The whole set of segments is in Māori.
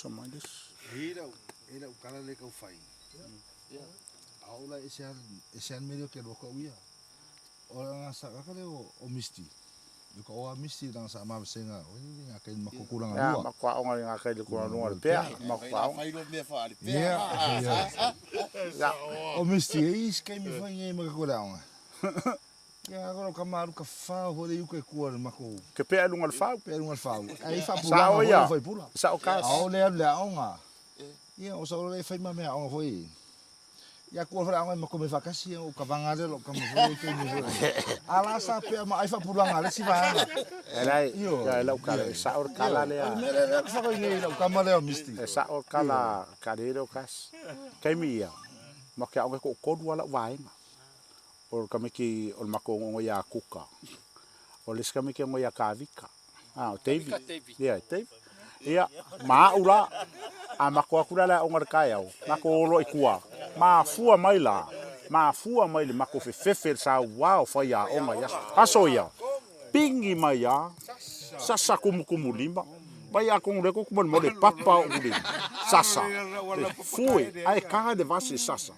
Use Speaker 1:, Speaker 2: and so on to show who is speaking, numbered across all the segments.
Speaker 1: so mai dis.
Speaker 2: Era o kala le kau fai. Aula ese medio ke ro ko ia. Ora sa ka le o misti. Yo ko o misti dan sa ma senga. O ni nga kai makukuranga
Speaker 1: Ya,
Speaker 2: lua.
Speaker 1: makwa o nga kai le kurang lua pe. Makwa o.
Speaker 3: Fai lo me fa ali pe.
Speaker 1: Ya.
Speaker 2: O misti is kai mi fai ngai makukuranga. Ya agora kamaru ka fa ho le uke kuar mako.
Speaker 1: Ke pe lunga le fau.
Speaker 2: Pe lunga fa. Ai fa
Speaker 1: Sa o
Speaker 2: pula
Speaker 1: ia.
Speaker 2: ho fai pula.
Speaker 1: Sa o ka.
Speaker 2: Ao le aonga. Ia o sa o le fai ma me aonga foi. Ia ko fra aonga mako me fakasi o ka vanga le lo ka mo foi ke ni. Ala sa pe ma ai fa pula ngale si va.
Speaker 1: Elai. Ya la ka le sa o kala le.
Speaker 2: Mere le fa ko ngai lo ka ma le misti.
Speaker 1: Sa o kala ka le ro kas. Kai mi ia. Ma ka o ko ko wala vai. O kamiki o mako ngo ya kuka. O les kamiki ngo ya kavika. Ah, o teivi. Ia, teivi. Ia, maula. A mako akura la o ngarkai au. Mako lo ikua. Ma fua mai la. Ma fua mai le mako fefe sa wow fa ya o nga ya. Aso ya. Pingi mai ya. Sasa kumu limba. Vai a kong le ko mo le papa o le. Sasa. Fui, ai ka de vasi sasa.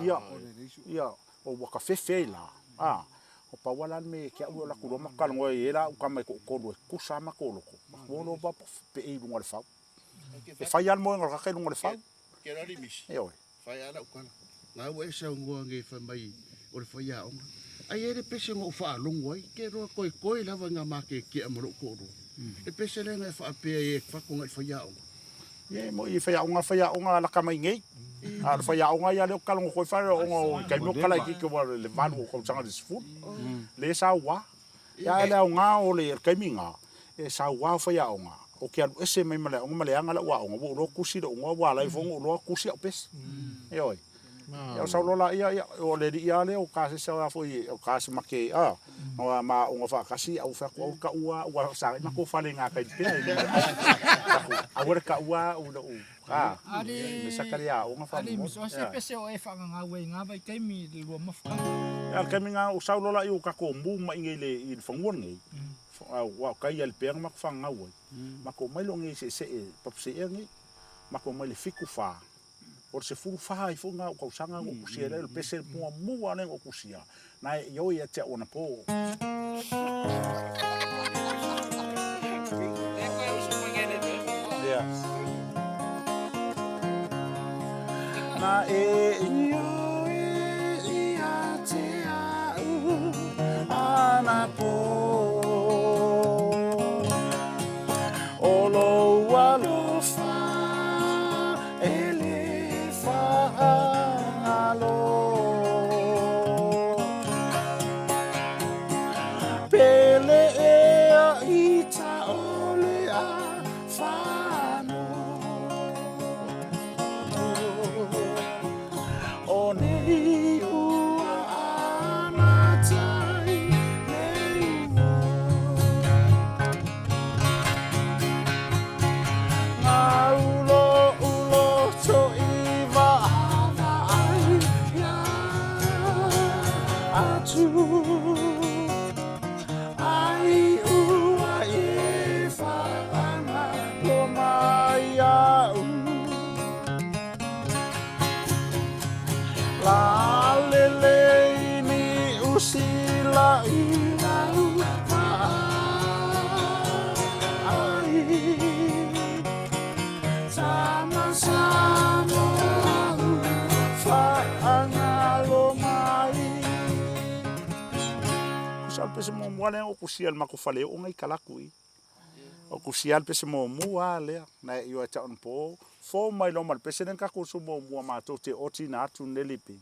Speaker 1: Ia. Ia. O waka fefe la. Ah. O pawalan me ke o la kuroma kal ngoi era o kama ko ko kusa ma ko loko. Mo no ba pe e lunga le fa. E fai al mo ngor ka lunga le fa.
Speaker 3: Ke ra limis.
Speaker 1: E oi.
Speaker 3: Fai ala o kala. Nga o e sa ngua nge fa mai o le fai a onga. Ai ere pese ngo fa longo ai ke ro koi lava nga ma ke amaro ko ro. E pese le nga fa pe e fa ko nga fai a onga.
Speaker 1: Ye mo I fai a onga la kama ngei. A fai a onga ya le kalongo ko fa o ngo kai mo kala ki ko le vanu ko sanga dis fu. Le sa wa. Ya le onga o le kai minga. E sa wa fai a onga. O ke alu ese mai male onga male anga la wa onga wo ro kusi do onga wa lai fongo ro kusi o pes. E oi. Ya sa lola ia o le ia le o ka se sa foi o ka se make a. O ma onga fa kasi au fa ko ka ua sa na ko fa le nga kai pe. Agora ka ua o do. Ah.
Speaker 4: Ali
Speaker 1: Misakaria onga fa.
Speaker 4: Ali miso se pese o e fa nga we nga vai kai mi le lo mafa.
Speaker 1: Ya kai mi nga o sa lola i o ka ko mbu ma ingele I fongon ngai. Wa kai al pe mak fa nga we. Mako mai lo ngi se pap se ngi. Mako mai le fiku fa. Or se fulu fa I fonga ko sanga ko kusia le pese mo mu ane ko kusia. Na yo ia te ona po. Yeah. Na yo ia te au ana po. Olo walo fa ele fa alo. Pele e ita ole a fa no. O nei ua amatai nei ngā ulo to iwa ai ia atu ai ua e whaanga lo mai au la lele ni usila ina ai sama sama whaanga lo mai kusal pese mo moale o kusial makufale o ngai kalakui o kusial pese mo mua lea na yo ta on po fo mai lo mal pese nen ka ko so mo mua ma to te oti na tu nelipi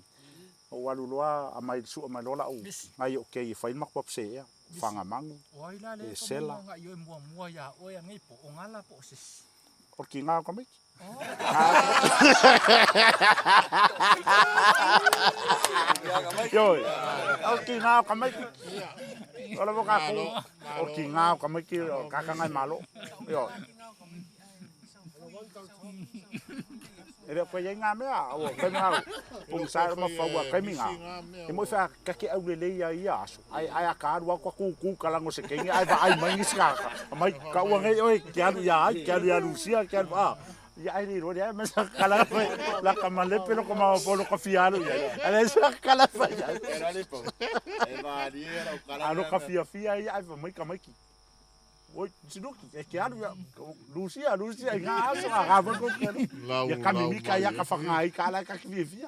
Speaker 1: o walu loa a mai su mai lola o ngai o ke fai makwa pse ya fanga mangu
Speaker 4: O ila le
Speaker 1: sela
Speaker 4: nga yo mua ya o ya ngai po o ngala po sis.
Speaker 1: o ki nga ka mai yo o ki nga ka mai ola boka ko o ki nga ka mai ki ka ka ngai malo yo Ele ko ye nga mea o ka nga pung sa ma fa wa ka mi nga e mo fa ka ke au le ia ia aso ai ka ru ko ku kalango se ke ai va ai mai ska mai ka wa ngai oi ke alu ya ai ke alu ya rusia ke alu ia ai ro dia mas kala la kamale pero como polo kafialo ia ala sa kala fa
Speaker 3: Era le po. E va di era o kala.
Speaker 1: ano kafia fia ia ai mai kamaki oi sinuki e que anu Lucia nga so aga ko
Speaker 3: Lau,
Speaker 1: ia kami
Speaker 3: lau,
Speaker 1: mika ia
Speaker 3: lau,
Speaker 1: ka fangai kala ka kifia